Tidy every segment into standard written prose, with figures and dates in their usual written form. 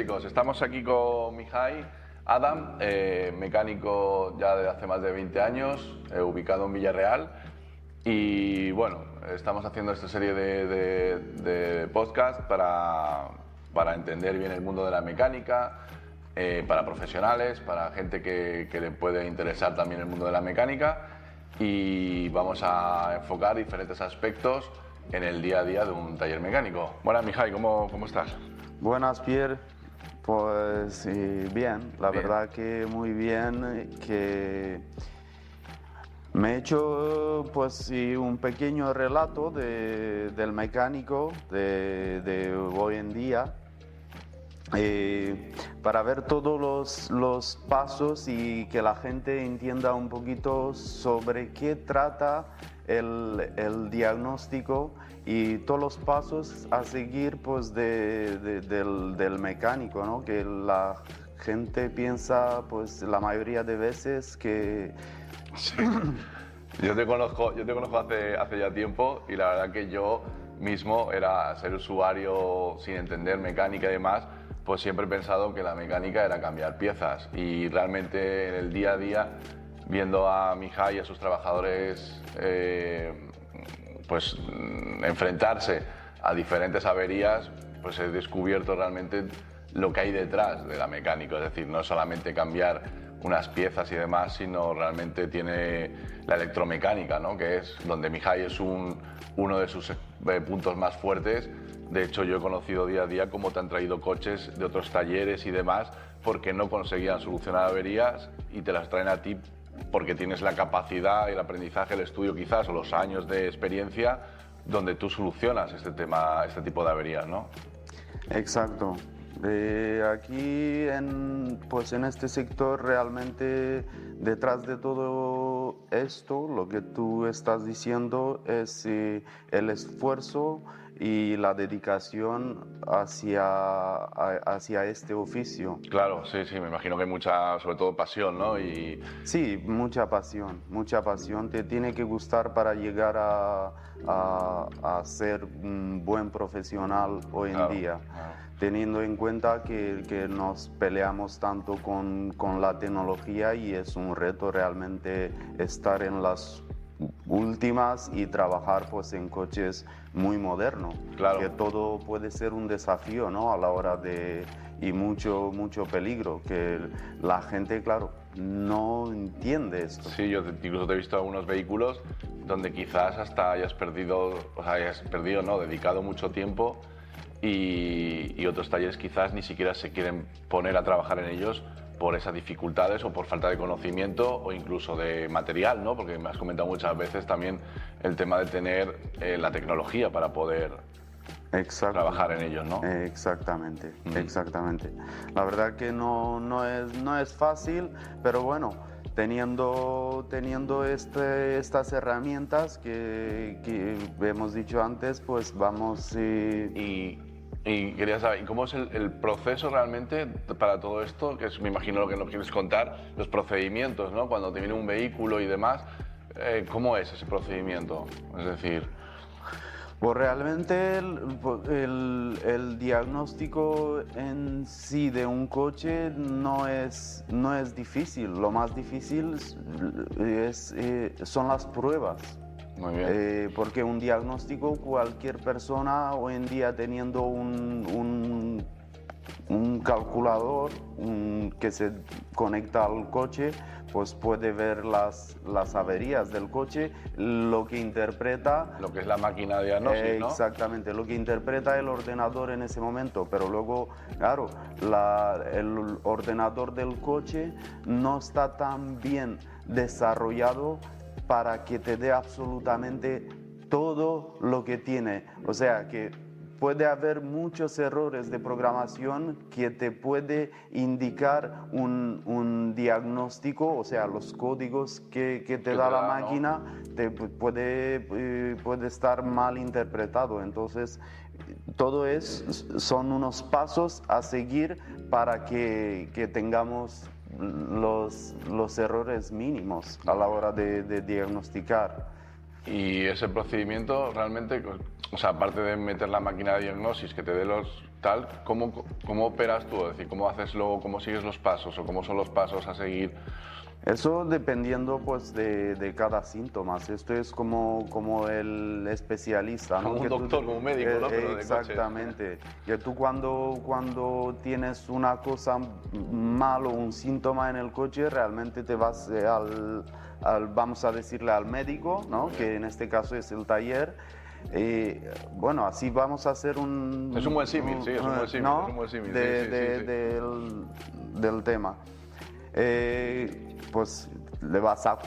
chicos, estamos aquí con Mihai Adam, mecánico ya de hace más de 20 años, ubicado en Villarreal. Y bueno, estamos haciendo esta serie de podcast para entender bien el mundo de la mecánica, para profesionales, para gente que le puede interesar también el mundo de la mecánica. Y vamos a enfocar diferentes aspectos en el día a día de un taller mecánico. Buenas, Mihai, ¿cómo estás? Buenas, Pierre. Pues bien, la Bien. verdad que muy bien, que me he hecho pues sí, un pequeño relato del mecánico de hoy en día, para ver todos los pasos y que la gente entienda un poquito sobre qué trata el diagnóstico y todos los pasos a seguir pues del mecánico, ¿no? Que la gente piensa pues la mayoría de veces que... Sí. Yo te conozco hace ya tiempo y la verdad que yo mismo era ser usuario sin entender mecánica y demás, pues siempre he pensado que la mecánica era cambiar piezas y realmente en el día a día, viendo a Mihai y a sus trabajadores pues enfrentarse a diferentes averías, pues he descubierto realmente lo que hay detrás de la mecánica, es decir, no solamente cambiar unas piezas y demás, sino realmente tiene la electromecánica, ¿no? Que es donde Mihai es uno de sus puntos más fuertes. De hecho, yo he conocido día a día cómo te han traído coches de otros talleres y demás porque no conseguían solucionar averías y te las traen a ti porque tienes la capacidad, el aprendizaje, el estudio quizás o los años de experiencia donde tú solucionas este tipo de averías, ¿no? Exacto. Aquí pues en este sector realmente detrás de todo esto, lo que tú estás diciendo es el esfuerzo y la dedicación hacia este oficio. Claro, sí, sí, me imagino que hay mucha, sobre todo pasión, ¿no? Y Sí, mucha pasión. Te tiene que gustar para llegar a ser un buen profesional hoy en claro, día, claro. teniendo en cuenta que nos peleamos tanto con la tecnología y es un reto realmente estar en las últimas y trabajar pues en coches muy modernos, Claro. que todo puede ser un desafío, ¿no? A la hora y mucho peligro, que la gente, claro, no entiende esto. Sí, yo incluso te he visto algunos vehículos donde quizás hasta hayas perdido, no, dedicado mucho tiempo y otros talleres quizás ni siquiera se quieren poner a trabajar en ellos por esas dificultades o por falta de conocimiento o incluso de material, ¿no? Porque me has comentado muchas veces también el tema de tener la tecnología para poder trabajar en ellos, ¿no? Exactamente, exactamente. La verdad que no es fácil, pero bueno, teniendo estas herramientas que hemos dicho antes, pues vamos... Y quería saber, ¿y cómo es el proceso realmente para todo esto? Que es, me imagino lo que nos quieres contar, los procedimientos, ¿no? Cuando te viene un vehículo y demás, ¿cómo es ese procedimiento? Es decir... Pues realmente el diagnóstico en sí de un coche no es difícil. Lo más difícil son las pruebas. Muy bien. Porque un diagnóstico, cualquier persona hoy en día teniendo un calculador que se conecta al coche, pues puede ver las averías del coche, lo que interpreta... Lo que es la máquina de diagnóstico, ¿no? Exactamente, lo que interpreta el ordenador en ese momento, pero luego, claro, el ordenador del coche no está tan bien desarrollado para que te dé absolutamente todo lo que tiene. O sea que puede haber muchos errores de programación que te puede indicar un diagnóstico, o sea, los códigos que te da la máquina, ¿no? Puede estar mal interpretado. Entonces, son unos pasos a seguir para que tengamos los errores mínimos a la hora de diagnosticar. Y ese procedimiento realmente, o sea, aparte de meter la máquina de diagnosis que te dé los tal, ¿cómo operas tú? Es decir, ¿cómo haces luego, cómo sigues los pasos o cómo son los pasos a seguir? Eso dependiendo pues de cada síntoma. Esto es como el especialista, ¿no? Como un doctor, como un médico, ¿no? Pero de coches. Exactamente. Que tú cuando tienes una cosa mal o un síntoma en el coche, realmente te vas vamos a decirle al médico, ¿no? Que en este caso es el taller. Bueno, así vamos a hacer un... Es un buen símil, sí, es un buen símil, ¿no? es un buen símil. Del tema. Pues le vas a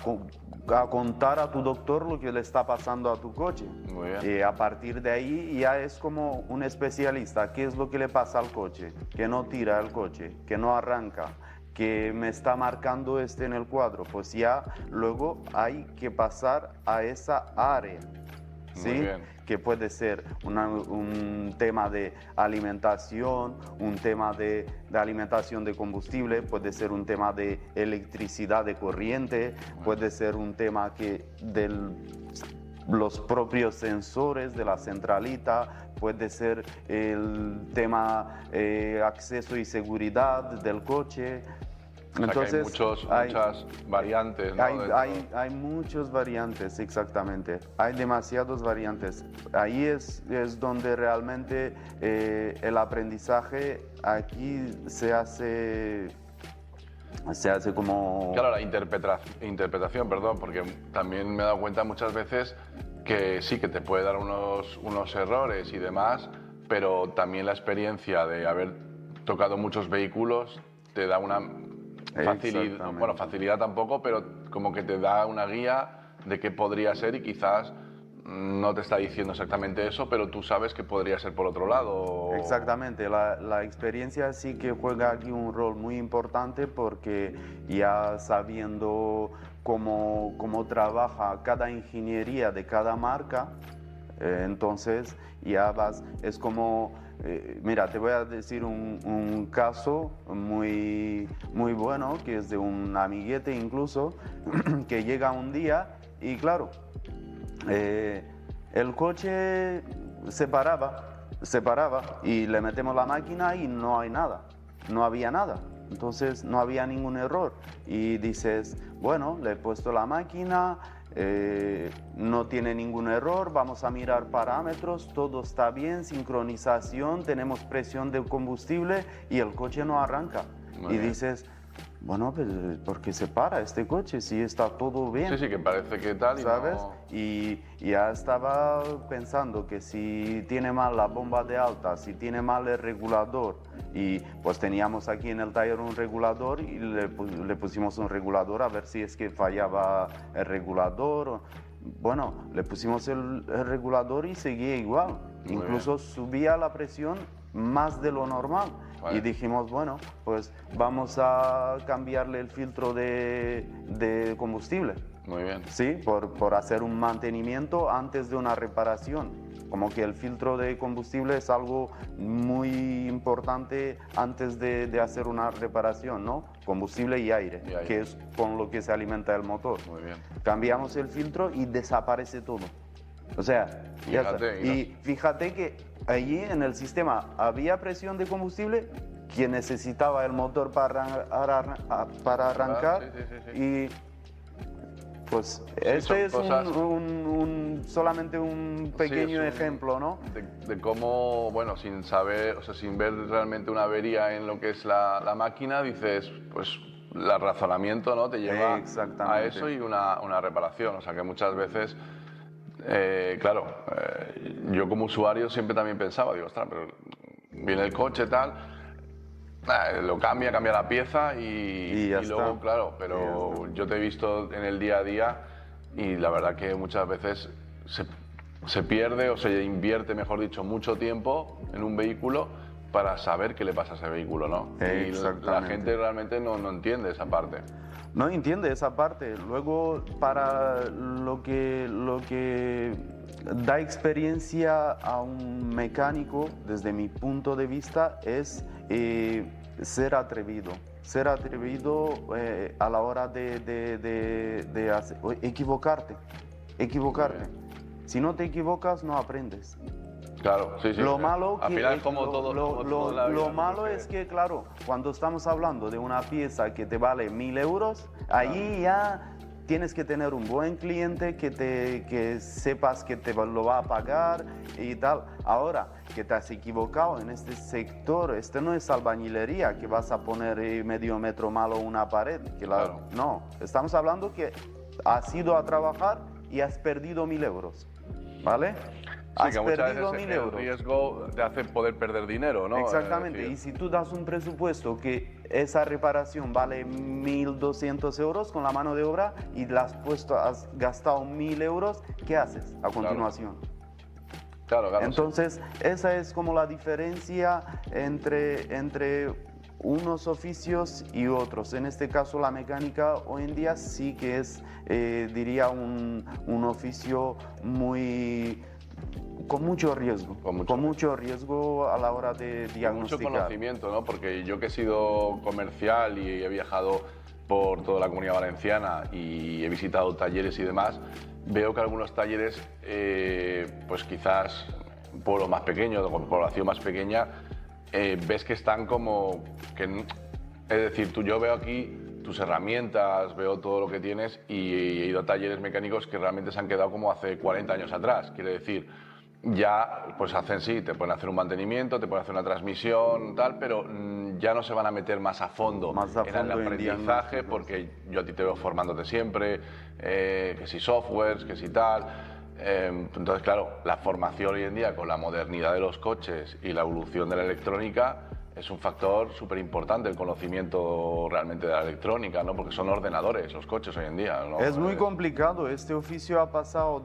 contar a tu doctor lo que le está pasando a tu coche. Muy bien. Y a partir de ahí ya es como un especialista. ¿Qué es lo que le pasa al coche? Que no tira el coche, que no arranca, que me está marcando en el cuadro. Pues ya luego hay que pasar a esa área. ¿Sí? Muy bien. Que puede ser un tema de alimentación, un tema de alimentación de combustible, puede ser un tema de electricidad de corriente, puede ser un tema de los propios sensores de la centralita, puede ser el tema acceso y seguridad del coche. Entonces, o sea que hay muchas variantes, ¿no? Hay muchas variantes, exactamente. Hay demasiadas variantes. Ahí es donde realmente el aprendizaje aquí se hace como... Claro, la interpretación, perdón, porque también me he dado cuenta muchas veces que sí, que te puede dar unos errores y demás, pero también la experiencia de haber tocado muchos vehículos te da una facilidad, bueno, facilidad tampoco, pero como que te da una guía de qué podría ser y quizás no te está diciendo exactamente eso, pero tú sabes que podría ser por otro lado. Exactamente, la experiencia sí que juega aquí un rol muy importante porque ya sabiendo cómo trabaja cada ingeniería de cada marca, entonces ya es como... mira, te voy a decir un caso muy bueno, que es de un amiguete incluso, que llega un día y claro, el coche se paraba y le metemos la máquina y no hay nada, no había nada. Entonces no había ningún error y dices, bueno, le he puesto la máquina, no tiene ningún error, vamos a mirar parámetros, todo está bien, sincronización, tenemos presión de combustible y el coche no arranca. Muy bien. Dices, bueno, pues, ¿por qué se para este coche si está todo bien? Sí, sí, que parece que tal y ¿sabes? no... Y ya estaba pensando que si tiene mal la bomba de alta, si tiene mal el regulador, y pues teníamos aquí en el taller un regulador y le pusimos un regulador a ver si es que fallaba el regulador. Bueno, le pusimos el regulador y seguía igual. Muy Incluso subía la presión más de lo normal. Vale. Y dijimos, bueno, pues vamos a cambiarle el filtro de combustible. Muy bien. Sí, por hacer un mantenimiento antes de una reparación. Como que el filtro de combustible es algo muy importante antes de hacer una reparación, ¿no? Combustible y aire, que es con lo que se alimenta el motor. Muy bien. Cambiamos el filtro y desaparece todo. O sea, ya está. Y fíjate que allí en el sistema había presión de combustible que necesitaba el motor para arrancar y pues este es solamente un pequeño ejemplo, ¿no? De cómo, bueno, sin saber, o sea, sin ver realmente una avería en lo que es la máquina, dices, pues el razonamiento, ¿no? Te lleva a eso y una reparación. O sea, que muchas veces, claro, yo como usuario siempre también pensaba, digo, ostras, pero viene el coche tal, lo cambia la pieza y luego, claro, pero yo te he visto en el día a día y la verdad que muchas veces se pierde o se invierte, mejor dicho, mucho tiempo en un vehículo para saber qué le pasa a ese vehículo, ¿no? Y la gente realmente no entiende esa parte. No entiende esa parte. Luego, para lo que da experiencia a un mecánico, desde mi punto de vista, es ser atrevido. Ser atrevido a la hora de equivocarte. Si no te equivocas, no aprendes. Claro, sí, sí. Lo malo, al final es como todo, como todo en la vida, lo ¿no? malo Porque- es que, claro, cuando estamos hablando de una pieza que te vale 1.000 euros, ahí ya tienes que tener un buen cliente que sepas que te lo va a pagar y tal. Ahora, que te has equivocado en este sector, este no es albañilería, que vas a poner medio metro malo una pared. Claro. No, estamos hablando que has ido a trabajar y has perdido 1.000 euros, ¿vale? Sí, Has que muchas perdido veces 1.000 el euros. riesgo te hace poder perder dinero, ¿no? Exactamente, Es y decir, si tú das un presupuesto que esa reparación vale 1.200 euros con la mano de obra y la has gastado 1.000 euros, ¿qué haces a continuación? claro, claro. Entonces, esa es como la diferencia entre unos oficios y otros. En este caso, la mecánica hoy en día sí que es, diría, un oficio con mucho riesgo, Con mucho riesgo a la hora de Con mucho diagnosticar. conocimiento, ¿no? Porque yo que he sido comercial y he viajado por toda la Comunidad Valenciana y he visitado talleres y demás, veo que algunos talleres, pues quizás un pueblo más pequeño, con población más pequeña, ves que están como... es decir, yo veo aquí tus herramientas, veo todo lo que tienes y he ido a talleres mecánicos que realmente se han quedado como hace 40 años atrás. Quiere decir, ya pues hacen sí, te pueden hacer un mantenimiento, te pueden hacer una transmisión, tal, pero ya no se van a meter más a fondo Más a en el fondo en aprendizaje, diagnósticos. porque yo a ti te veo formándote siempre, que si softwares, que si tal. Entonces, claro, la formación hoy en día con la modernidad de los coches y la evolución de la electrónica es un factor súper importante, el conocimiento realmente de la electrónica, ¿no? Porque son ordenadores los coches hoy en día, ¿no? Es muy complicado, este oficio ha pasado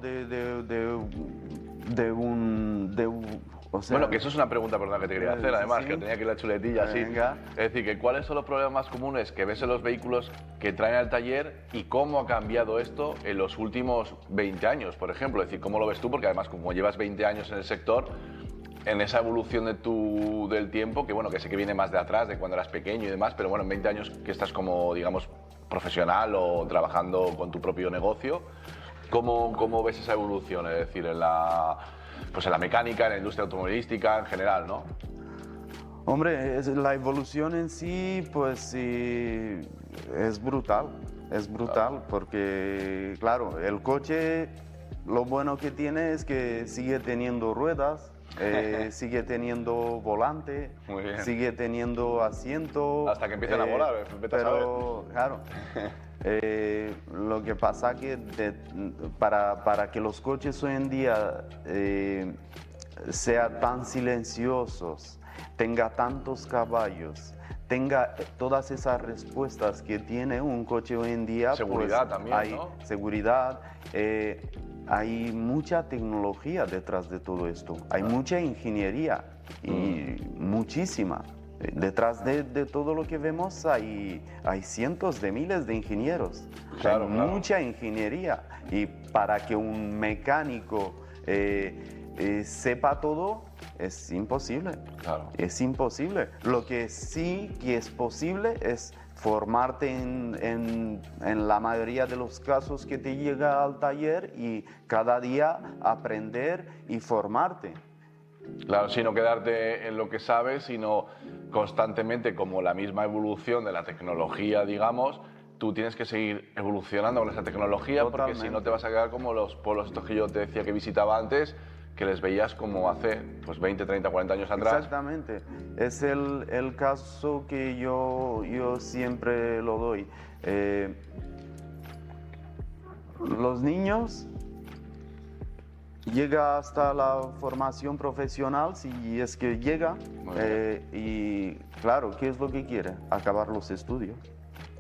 o sea, Bueno, que eso es una pregunta, perdón, que te quería hacer, además, sí. que tenía aquí la chuletilla así. Venga. Es decir, que ¿cuáles son los problemas más comunes que ves en los vehículos que traen al taller y cómo ha cambiado esto en los últimos 20 años, por ejemplo? Es decir, ¿cómo lo ves tú? Porque además, como llevas 20 años en el sector, en esa evolución del tiempo, que bueno, que sé que viene más de atrás, de cuando eras pequeño y demás, pero bueno, en 20 años que estás como, digamos, profesional o trabajando con tu propio negocio, ¿cómo ves esa evolución? Es decir, pues en la mecánica, en la industria automovilística, en general, ¿no? Hombre, la evolución en sí, pues sí, es brutal, porque, claro, el coche, lo bueno que tiene es que sigue teniendo ruedas, sigue teniendo volante, Muy bien. sigue teniendo asiento. Hasta que empiecen a volar, vete a pero, claro, lo que pasa que para que los coches hoy en día sean tan silenciosos, tenga tantos caballos, tenga todas esas respuestas que tiene un coche hoy en día. Seguridad pues, también, hay ¿no? seguridad, hay mucha tecnología detrás de todo esto, hay mucha ingeniería y muchísima. Detrás de todo lo que vemos hay cientos de miles de ingenieros, Claro, hay claro. mucha ingeniería, y para que un mecánico sepa todo es imposible. Claro. Es imposible. Lo que sí que es posible es formarte en la mayoría de los casos que te llega al taller y cada día aprender y formarte. Claro, sino quedarte en lo que sabes, sino constantemente, como la misma evolución de la tecnología, digamos, tú tienes que seguir evolucionando con esa tecnología, porque si no te vas a quedar como los pueblos estos que yo te decía que visitaba antes, que les veías como hace pues 20, 30, 40 años atrás. Exactamente. Es el caso que yo siempre lo doy. Los niños llega hasta la formación profesional, si es que llega, Muy bien. y claro, ¿qué es lo que quiere? Acabar los estudios.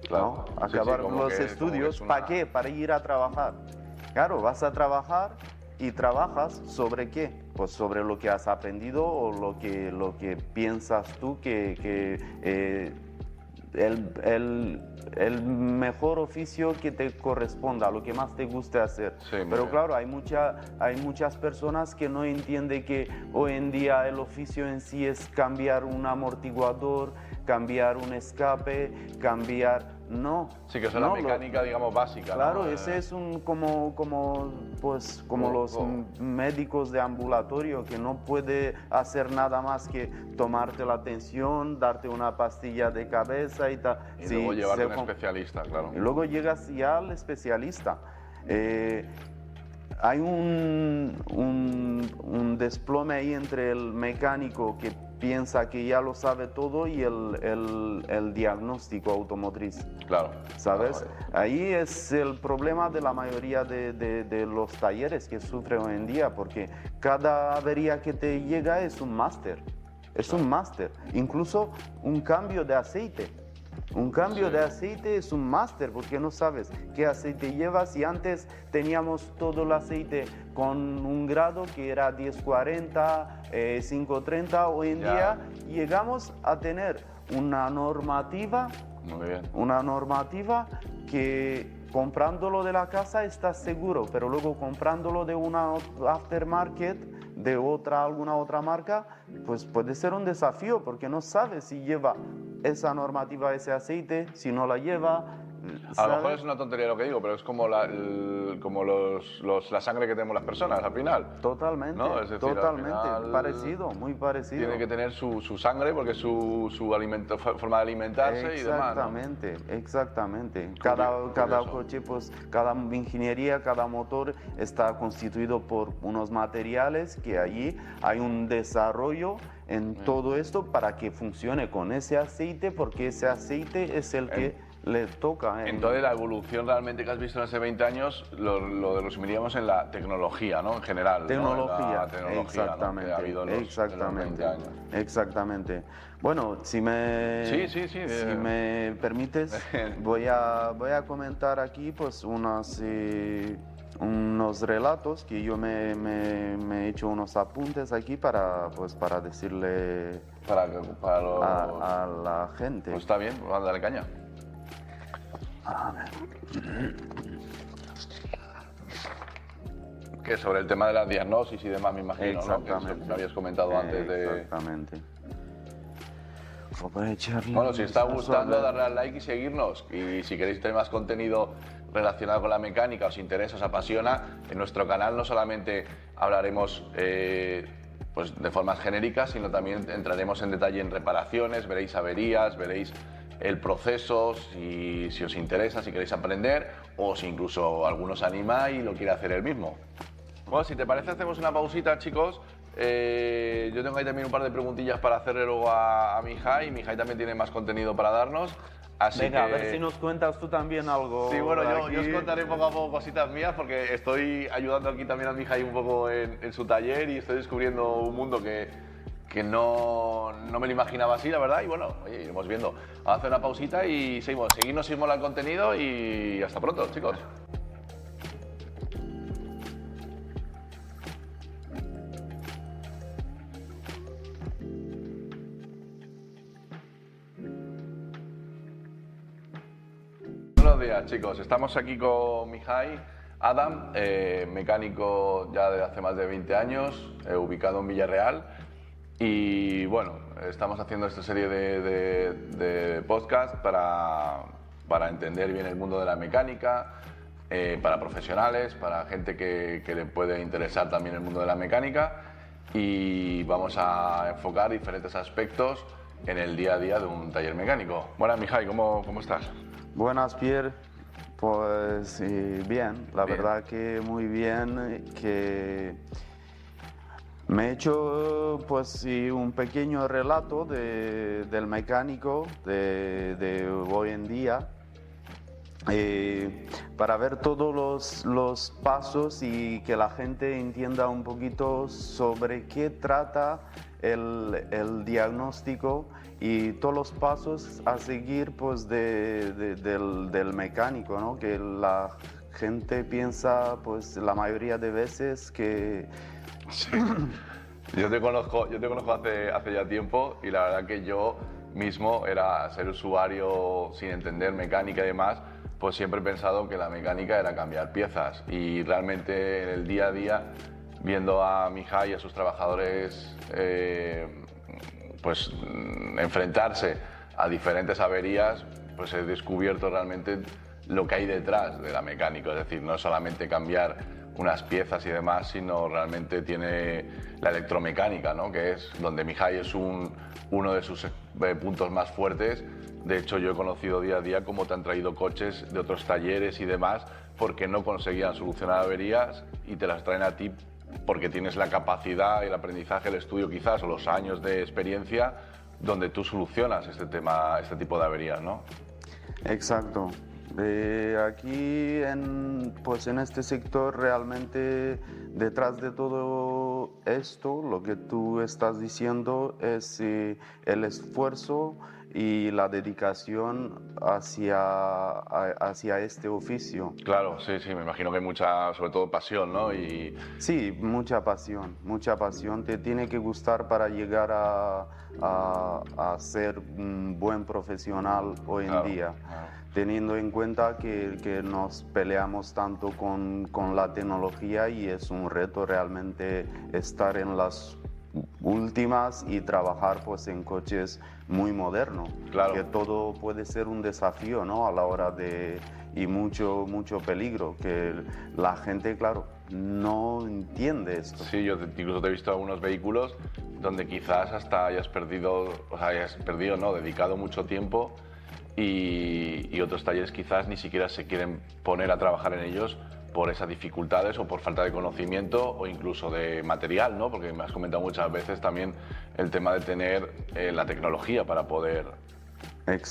Claro. ¿No? Sí, Acabar sí, como los que- como que estudios, es una- ¿para qué? Para ir a trabajar. Claro, vas a trabajar y trabajas sobre qué? Pues sobre lo que has aprendido o lo que piensas tú que el mejor oficio que te corresponda, lo que más te guste hacer. Sí, muy Pero bien. claro, hay muchas personas que no entienden que hoy en día el oficio en sí es cambiar un amortiguador, cambiar un escape, cambiar no. Sí, que eso es no, la mecánica, digamos, básica. Claro, ¿no? ese es como los médicos de ambulatorio que no puede hacer nada más que tomarte la tensión, darte una pastilla de cabeza y tal. Y luego llevarte a un especialista, claro. Y luego llegas ya al especialista. Hay un desplome ahí entre el mecánico que piensa que ya lo sabe todo y el diagnóstico automotriz. Claro. ¿Sabes? Claro. Ahí es el problema de la mayoría de los talleres que sufren hoy en día, porque cada avería que te llega es un máster. Es un máster. Incluso un cambio de aceite. Un cambio de aceite es un máster porque no sabes qué aceite llevas y antes teníamos todo el aceite con un grado que era 1040, 530. Hoy en día llegamos a tener una normativa, que comprándolo de la casa estás seguro, pero luego comprándolo de una aftermarket, de alguna otra marca, pues puede ser un desafío porque no sabes si lleva esa normativa, ese aceite, si no la lleva. A lo mejor es una tontería lo que digo, pero es como la sangre que tenemos las personas al final. Totalmente, ¿no? Es decir, totalmente, al final parecido, muy parecido. Tiene que tener su sangre porque es su forma de alimentarse y demás, ¿no? Exactamente. Cada coche, pues, cada ingeniería, cada motor está constituido por unos materiales que allí hay un desarrollo en todo esto para que funcione con ese aceite, porque ese aceite es el que le toca. Entonces, la evolución realmente que has visto en hace 20 años lo resumiríamos en la tecnología, ¿no? En general. Tecnología, ¿no? La tecnología, exactamente. ¿no? Que ha habido en los 20 años. Exactamente. Bueno, si me permites, voy a comentar aquí pues unos relatos que yo me he hecho unos apuntes aquí para decirle a la gente. Pues está bien, pues dale caña. A ver. Que sobre el tema de la diagnosis y demás, me imagino, ¿no? Exactamente. Que es lo que me habías comentado antes de... Exactamente. Voy a echarle Bueno, si os está gustando, suave. darle al like y seguirnos. Y si queréis tener más contenido relacionado con la mecánica, os interesa, os apasiona, en nuestro canal no solamente hablaremos pues de formas genéricas, sino también entraremos en detalle en reparaciones, veréis averías, veréis el proceso, si os interesa, si queréis aprender o si incluso alguno os anima y lo quiere hacer él mismo. Bueno, si te parece hacemos una pausita, chicos. Yo tengo ahí también un par de preguntillas para hacerle luego a Mihai. Mihai también tiene más contenido para darnos. Así Venga, que... a ver si nos cuentas tú también algo. Sí, bueno, yo os aquí. contaré poco a poco cositas mías porque estoy ayudando aquí también a Mihai un poco en su taller y estoy descubriendo un mundo que no me lo imaginaba así, la verdad. Y bueno, oye, iremos viendo. Vamos a hacer una pausita y seguimos. Seguidnos si os mola el contenido y hasta pronto, chicos. Buenos días, chicos. Estamos aquí con Mihai Adam, mecánico ya de hace más de 20 años, ubicado en Villarreal. Y bueno, estamos haciendo esta serie de podcast para entender bien el mundo de la mecánica, para profesionales, para gente que le puede interesar también el mundo de la mecánica. Y vamos a enfocar diferentes aspectos en el día a día de un taller mecánico. Buenas, Mihai, ¿cómo estás? Buenas, Pierre. Pues bien, la verdad que muy bien, que me he hecho pues sí, un pequeño relato del mecánico de hoy en día, para ver todos los pasos y que la gente entienda un poquito sobre qué trata el diagnóstico y todos los pasos a seguir pues del mecánico, ¿no? Que la gente piensa pues la mayoría de veces que... Sí. Yo te conozco hace ya tiempo y la verdad que yo mismo era ser usuario sin entender mecánica y demás, pues siempre he pensado que la mecánica era cambiar piezas y realmente en el día a día, viendo a Mihai y a sus trabajadores pues enfrentarse a diferentes averías, pues he descubierto realmente lo que hay detrás de la mecánica. Es decir, no solamente cambiar unas piezas y demás, sino realmente tiene la electromecánica, ¿no? Que es donde Mihai es uno de sus puntos más fuertes. De hecho, yo he conocido día a día cómo te han traído coches de otros talleres y demás porque no conseguían solucionar averías y te las traen a ti porque tienes la capacidad, el aprendizaje, el estudio quizás o los años de experiencia donde tú solucionas este tipo de averías, ¿no? Exacto. Aquí pues en este sector realmente detrás de todo esto lo que tú estás diciendo es el esfuerzo y la dedicación hacia este oficio. Claro, sí, sí, me imagino que hay mucha, sobre todo pasión, ¿no? Sí, mucha pasión, mucha pasión. Te tiene que gustar para llegar a ser un buen profesional hoy en día. Claro. Teniendo en cuenta que nos peleamos tanto con la tecnología y es un reto realmente estar en las últimas y trabajar pues en coches muy modernos, Claro. que todo puede ser un desafío, ¿no? A la hora y mucho peligro, que la gente, claro, no entiende esto. Sí, yo incluso te he visto algunos vehículos donde quizás hasta hayas perdido, no, dedicado mucho tiempo y otros talleres quizás ni siquiera se quieren poner a trabajar en ellos por esas dificultades o por falta de conocimiento o incluso de material, ¿no? Porque me has comentado muchas veces también el tema de tener la tecnología para poder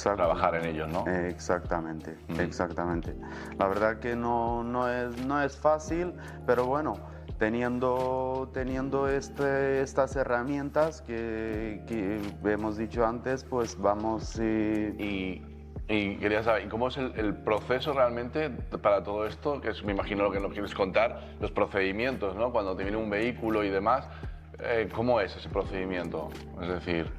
trabajar en ellos, ¿no? Exactamente, exactamente. La verdad que no es fácil, pero bueno, teniendo estas herramientas que hemos dicho antes, pues vamos... Y quería saber, ¿y cómo es el proceso realmente para todo esto? Que es, me imagino lo que nos quieres contar, los procedimientos, ¿no? Cuando te viene un vehículo y demás, ¿cómo es ese procedimiento? Es decir...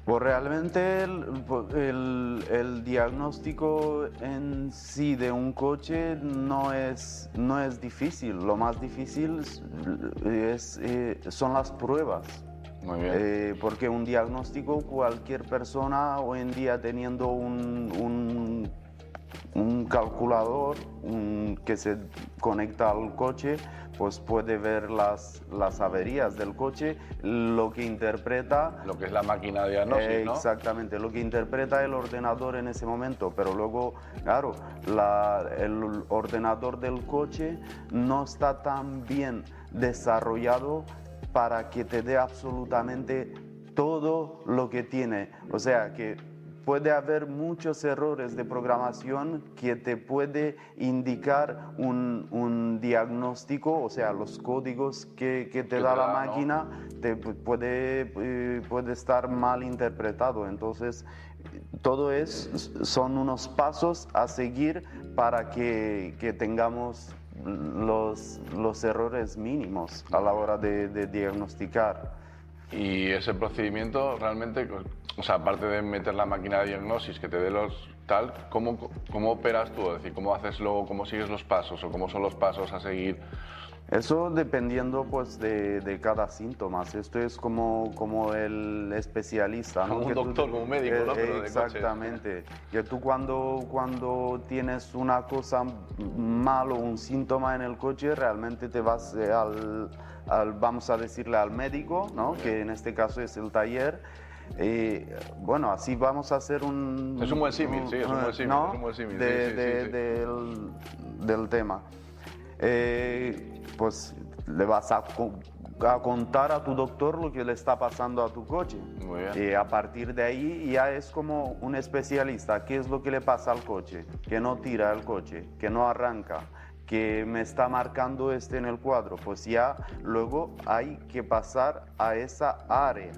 Pues realmente el diagnóstico en sí de un coche no es difícil. Lo más difícil son las pruebas. Muy bien. Porque un diagnóstico, cualquier persona hoy en día teniendo un calculador que se conecta al coche, pues puede ver las averías del coche, lo que interpreta... Lo que es la máquina de diagnóstico, ¿no? Exactamente, lo que interpreta el ordenador en ese momento, pero luego, claro, el ordenador del coche no está tan bien desarrollado para que te dé absolutamente todo lo que tiene. O sea que puede haber muchos errores de programación que te puede indicar un diagnóstico, o sea, los códigos que te da la máquina, ¿no? Puede estar mal interpretado. Entonces, son unos pasos a seguir para que tengamos los errores mínimos a la hora de diagnosticar. Y ese procedimiento realmente, o sea, aparte de meter la máquina de diagnosis que te dé los tal, ¿cómo operas tú? Es decir, ¿cómo haces luego, cómo sigues los pasos o cómo son los pasos a seguir? Eso dependiendo pues de cada síntoma. Esto es como el especialista, ¿no? Como un doctor, como un médico, ¿no? Pero de exactamente. Que tú cuando tienes una cosa mal o un síntoma en el coche, realmente te vas vamos a decirle al médico, ¿no? Que en este caso es el taller. Bueno, así vamos a hacer un... Es un buen símil, sí, es un buen símil, ¿no? es un buen símil, del tema. Pues le vas a contar a tu doctor lo que le está pasando a tu coche. Muy bien. Y a partir de ahí ya es como un especialista. ¿Qué es lo que le pasa al coche? Que no tira el coche, que no arranca, que me está marcando en el cuadro. Pues ya luego hay que pasar a esa área.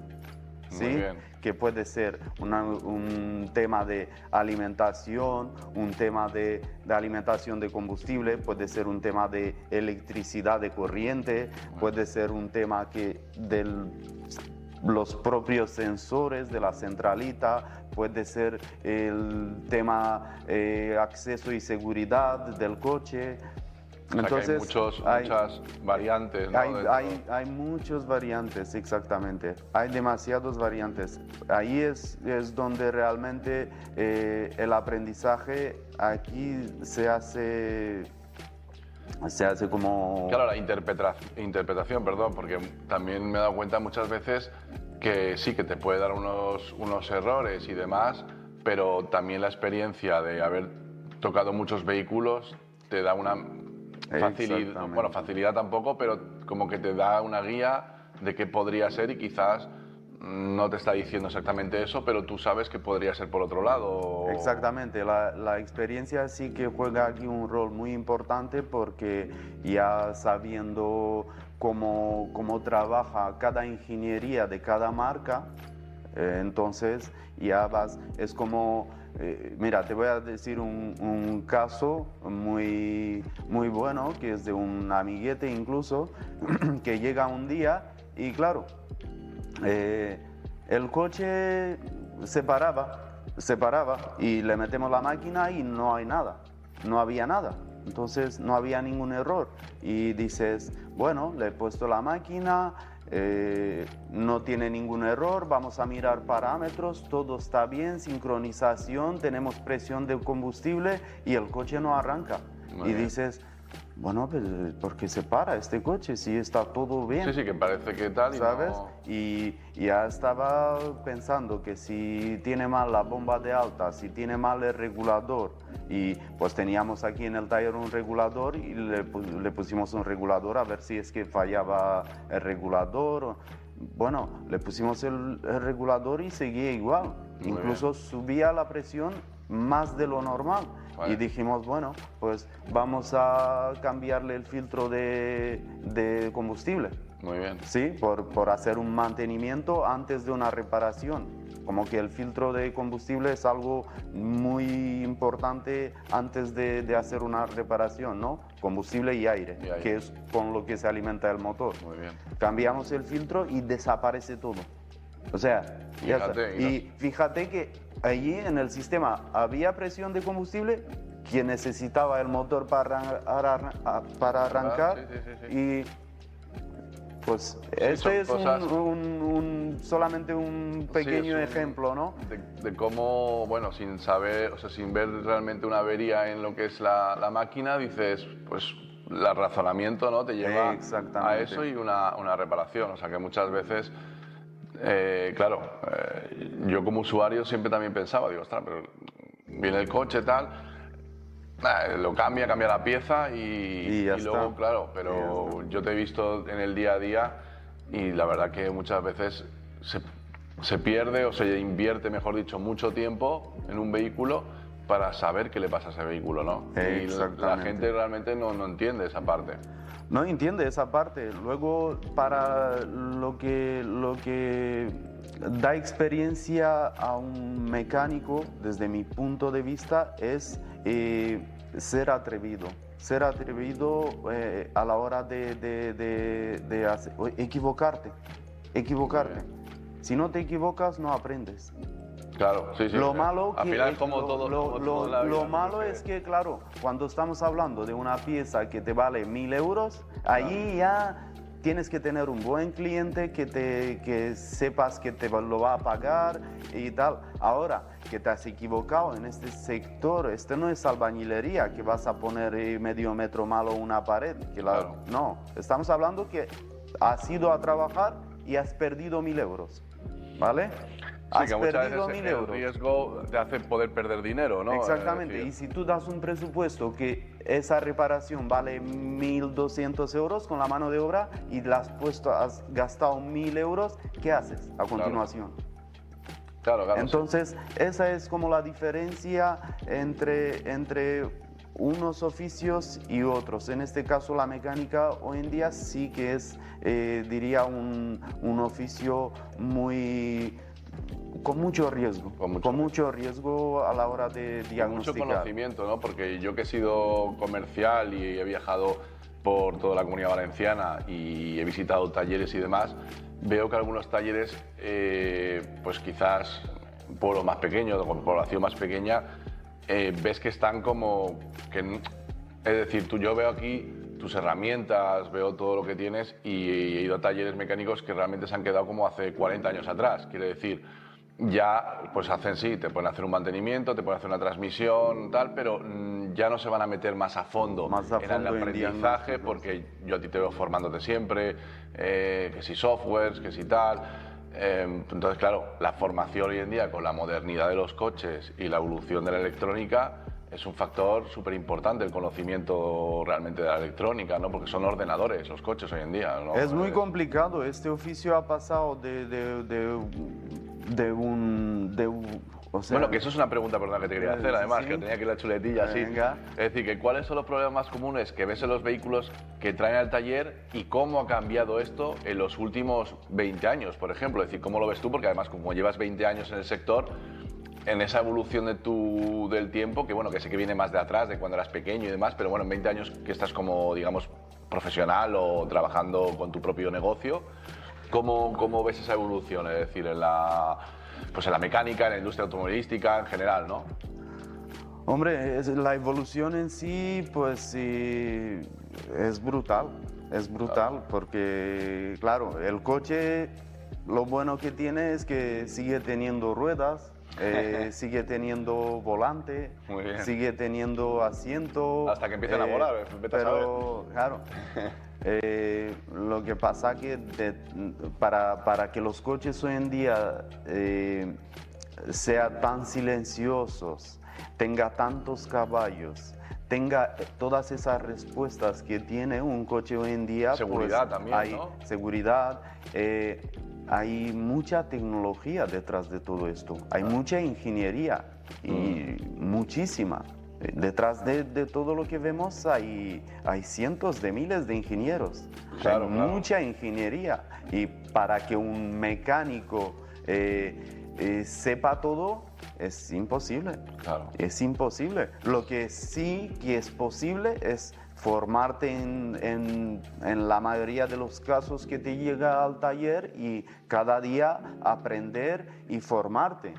¿Sí? Muy bien. Que puede ser un tema de alimentación, un tema de alimentación de combustible, puede ser un tema de electricidad de corriente, puede ser un tema de los propios sensores de la centralita, puede ser el tema acceso y seguridad del coche. Entonces, hay muchas variantes, ¿no? Hay muchas variantes, exactamente. Hay demasiadas variantes. Ahí es donde realmente el aprendizaje aquí se hace como... Claro, la interpretación, perdón, porque también me he dado cuenta muchas veces que sí, que te puede dar unos errores y demás, pero también la experiencia de haber tocado muchos vehículos te da una facilidad, bueno, facilidad tampoco, pero como que te da una guía de qué podría ser y quizás no te está diciendo exactamente eso, pero tú sabes que podría ser por otro lado. Exactamente, la experiencia sí que juega aquí un rol muy importante porque ya sabiendo cómo trabaja cada ingeniería de cada marca, entonces ya vas, es como, mira, te voy a decir un caso muy bueno que es de un amiguete incluso que llega un día y claro, el coche se paraba y le metemos la máquina y no hay nada, no había nada. Entonces no había ningún error y dices, bueno, le he puesto la máquina, no tiene ningún error, vamos a mirar parámetros, todo está bien, sincronización, tenemos presión de combustible y el coche no arranca. Muy y bien. dices, bueno, pues, ¿por qué se para este coche si está todo bien? Sí, sí, que parece que tal y ¿Sabes? no... Y ya estaba pensando que si tiene mal la bomba de alta, si tiene mal el regulador, y pues teníamos aquí en el taller un regulador y le pusimos un regulador a ver si es que fallaba el regulador. Bueno, le pusimos el regulador y seguía igual. Muy Incluso subía la presión más de lo normal. Vale. Y dijimos, bueno, pues vamos a cambiarle el filtro de combustible. Muy bien. Sí, por hacer un mantenimiento antes de una reparación. Como que el filtro de combustible es algo muy importante antes de hacer una reparación, ¿no? Combustible y aire, que es con lo que se alimenta el motor. Muy bien. Cambiamos el filtro y desaparece todo. O sea, y fíjate que allí en el sistema había presión de combustible que necesitaba el motor para arrancar y pues este es solamente un pequeño ejemplo, ¿no? De cómo, bueno, sin saber, o sea, sin ver realmente una avería en lo que es la máquina, dices, pues el razonamiento, ¿no? Te lleva a eso y una reparación. O sea, que muchas veces, claro, yo como usuario siempre también pensaba, digo, ostras, pero viene el coche tal, lo cambia la pieza y luego, claro, pero yo te he visto en el día a día y la verdad que muchas veces se pierde o se invierte, mejor dicho, mucho tiempo en un vehículo para saber qué le pasa a ese vehículo, ¿no? Y la gente realmente no entiende esa parte. No entiende esa parte. Luego, para lo que da experiencia a un mecánico, desde mi punto de vista, es ser atrevido. Ser atrevido a la hora de equivocarte. Si no te equivocas, no aprendes. Claro, sí, sí. Lo malo al final, como todo, lo malo es que, claro, cuando estamos hablando de una pieza que te vale 1.000 euros, allí ya tienes que tener un buen cliente que sepas que te lo va a pagar y tal. Ahora, que te has equivocado en este sector, este no es albañilería, que vas a poner medio metro malo una pared. No, estamos hablando que has ido a trabajar y has perdido 1.000 euros, ¿vale? Sí, que muchas veces el riesgo te hace poder perder dinero, ¿no? Exactamente, y si tú das un presupuesto que esa reparación vale 1.200 euros con la mano de obra y has gastado 1.000 euros, ¿qué haces a continuación? Claro. Entonces, esa es como la diferencia entre unos oficios y otros. En este caso, la mecánica hoy en día sí que es, diría, un oficio con mucho riesgo, mucho riesgo a la hora de diagnosticar. Mucho conocimiento, ¿no? Porque yo que he sido comercial y he viajado por toda la Comunidad Valenciana y he visitado talleres y demás, veo que algunos talleres, pues quizás un pueblo más pequeño, con población más pequeña, ves que están como... es decir, yo veo aquí tus herramientas, veo todo lo que tienes y he ido a talleres mecánicos que realmente se han quedado como hace 40 años atrás. Quiere decir, ya pues hacen sí, te pueden hacer un mantenimiento, te pueden hacer una transmisión, tal, pero ya no se van a meter más a fondo, en el aprendizaje, porque yo a ti te veo formándote siempre, que si softwares, que si tal. Entonces, claro, la formación hoy en día con la modernidad de los coches y la evolución de la electrónica es un factor súper importante, el conocimiento realmente de la electrónica, ¿no? Porque son ordenadores los coches hoy en día, ¿no? Es muy complicado. Este oficio ha pasado o sea, bueno, que eso es una pregunta, perdón, que te quería hacer, además, sí. Que tenía aquí la chuletilla así. Venga. Es decir, que ¿cuáles son los problemas más comunes que ves en los vehículos que traen al taller y cómo ha cambiado esto en los últimos 20 años, por ejemplo? Es decir, ¿cómo lo ves tú? Porque además, como llevas 20 años en el sector, en esa evolución del tiempo, que bueno, que sé que viene más de atrás, de cuando eras pequeño y demás, pero bueno, en 20 años que estás como, digamos, profesional o trabajando con tu propio negocio, ¿cómo ves esa evolución? Es decir, pues en la mecánica, en la industria automovilística, en general, ¿no? Hombre, la evolución en sí, pues sí, es brutal, porque, claro, el coche, lo bueno que tiene es que sigue teniendo ruedas, sigue teniendo volante, sigue teniendo asiento. Hasta que empiecen a volar, vete a saber. Claro, lo que pasa que para que los coches hoy en día sean tan silenciosos, tenga tantos caballos, tenga todas esas respuestas que tiene un coche hoy en día. Seguridad pues, también, hay ¿no? Seguridad, hay mucha tecnología detrás de todo esto, hay mucha ingeniería y muchísima. Detrás de todo lo que vemos hay cientos de miles de ingenieros, Claro, hay claro. mucha ingeniería, y para que un mecánico sepa todo es imposible. Claro. Es imposible. Lo que sí que es posible es formarte en la mayoría de los casos que te llega al taller y cada día aprender y formarte.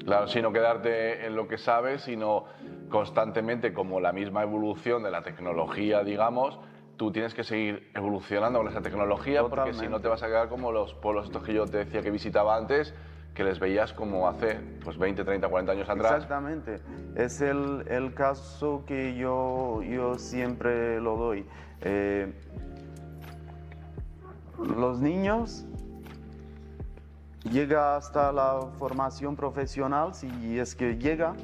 Claro, sino quedarte en lo que sabes, sino constantemente, como la misma evolución de la tecnología, digamos, tú tienes que seguir evolucionando con esa tecnología, porque si no te vas a quedar como los pueblos estos que yo te decía que visitaba antes, que les veías como hace pues 20, 30, 40 años atrás. Exactamente, es el caso que yo siempre lo doy. Los niños llega hasta la formación profesional, si es que llega,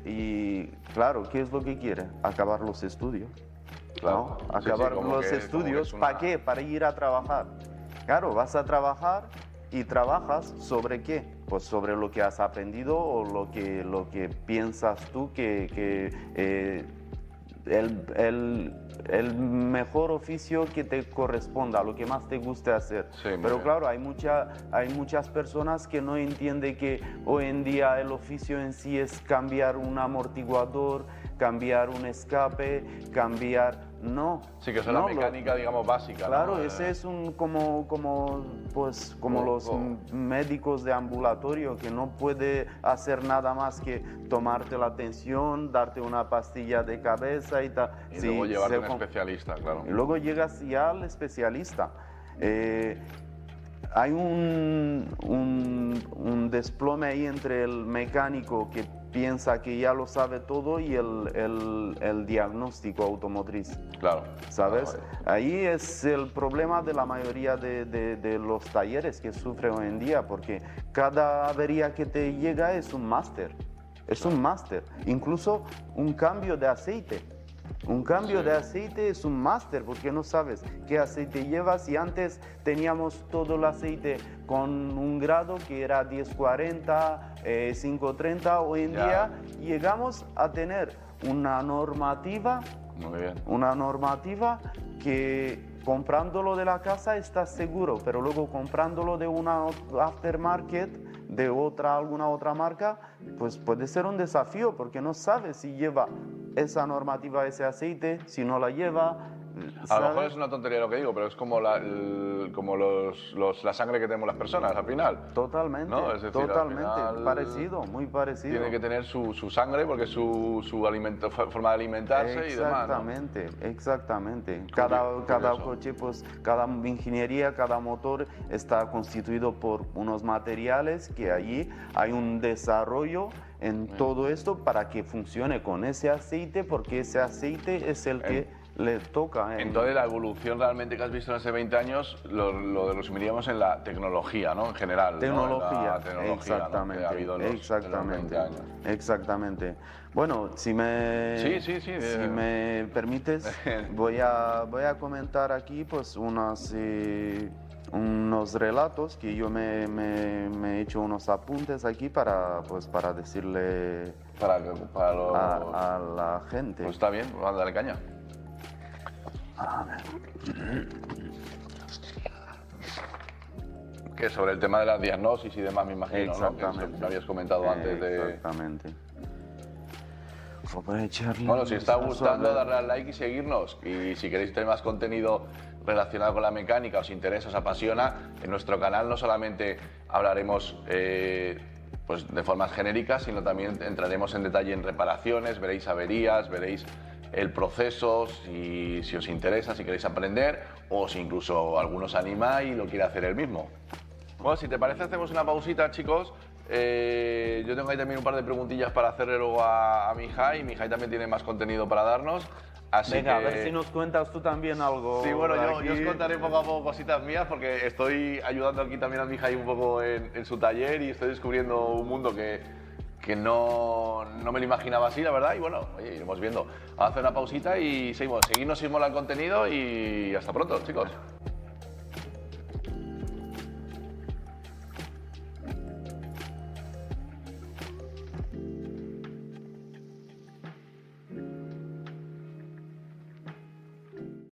y claro, ¿qué es lo que quiere? Acabar los estudios. Claro. ¿No? Acabar como los que estudios, ¿para qué? Para ir a trabajar. Claro, vas a trabajar y trabajas ¿sobre qué? Pues sobre lo que has aprendido o lo que piensas tú que el mejor oficio que te corresponda, lo que más te guste hacer. Sí, pero bien. claro, hay muchas personas que no entienden que hoy en día el oficio en sí es cambiar un amortiguador, cambiar un escape, no. Sí, que es la mecánica, digamos, básica. Claro, ¿no? ese es como los médicos de ambulatorio, que no puede hacer nada más que tomarte la tensión, darte una pastilla de cabeza y tal. Y luego llevarte a un especialista, claro. Y luego llegas ya al especialista. Hay un desplome ahí entre el mecánico que piensa que ya lo sabe todo y el diagnóstico automotriz. Claro. ¿Sabes? Claro. Ahí es el problema de la mayoría de los talleres que sufren hoy en día, porque cada avería que te llega es un máster. Es un máster. Incluso un cambio de aceite. Un cambio de aceite es un máster, porque no sabes qué aceite llevas, y antes teníamos todo el aceite con un grado que era 1040, 530. Hoy en día llegamos a tener una normativa. Muy bien. Una normativa que comprándolo de la casa estás seguro, pero luego comprándolo de una aftermarket, de alguna otra marca, pues puede ser un desafío, porque no sabes si lleva esa normativa, ese aceite, si no la lleva, A lo mejor ¿sabes? es una tontería lo que digo, pero es como como la sangre que tenemos las personas al final. Totalmente, ¿No? Es decir, al totalmente, final parecido, muy parecido. Tiene que tener su sangre porque es su forma de alimentarse y demás, ¿no? Exactamente, exactamente. Cada curioso. coche, pues, cada ingeniería, cada motor está constituido por unos materiales que allí hay un desarrollo en todo esto para que funcione con ese aceite, porque ese aceite es el que le toca. Entonces, la evolución realmente que has visto en hace 20 años lo resumiríamos en la tecnología, ¿no? En general. ¿no? Tecnología, En la tecnología, exactamente, ¿no? Que ha habido en los 20 años. exactamente. Bueno, si me, Sí. si me permites, voy a comentar aquí pues unos relatos que yo me he hecho unos apuntes aquí para decirle Para los... a la gente. Pues está bien, vamos a darle caña. Que sobre el tema de la diagnosis y demás, me imagino, ¿no? Que Exactamente. me habías comentado antes de... Exactamente. Voy a echarle Bueno, si os está un gustando, vistazo a ver. darle al like y seguirnos. Y si queréis tener más contenido relacionado con la mecánica, os interesa, os apasiona, en nuestro canal no solamente hablaremos pues de formas genéricas, sino también entraremos en detalle en reparaciones, veréis averías, veréis el proceso, si os interesa, si queréis aprender o si incluso alguno os anima y lo quiere hacer él mismo. Bueno, si te parece, hacemos una pausita, chicos. Yo tengo ahí también un par de preguntillas para hacerle luego a Mihai. Mihai también tiene más contenido para darnos. Así Venga, que... a ver si nos cuentas tú también algo. Sí, bueno, yo os aquí. contaré poco a poco cositas mías porque estoy ayudando aquí también a Mihai un poco en su taller y estoy descubriendo un mundo que no me lo imaginaba así, la verdad. Y bueno, oye, iremos viendo. Vamos a hacer una pausita y seguimos. Seguidnos si os mola el contenido y hasta pronto, chicos.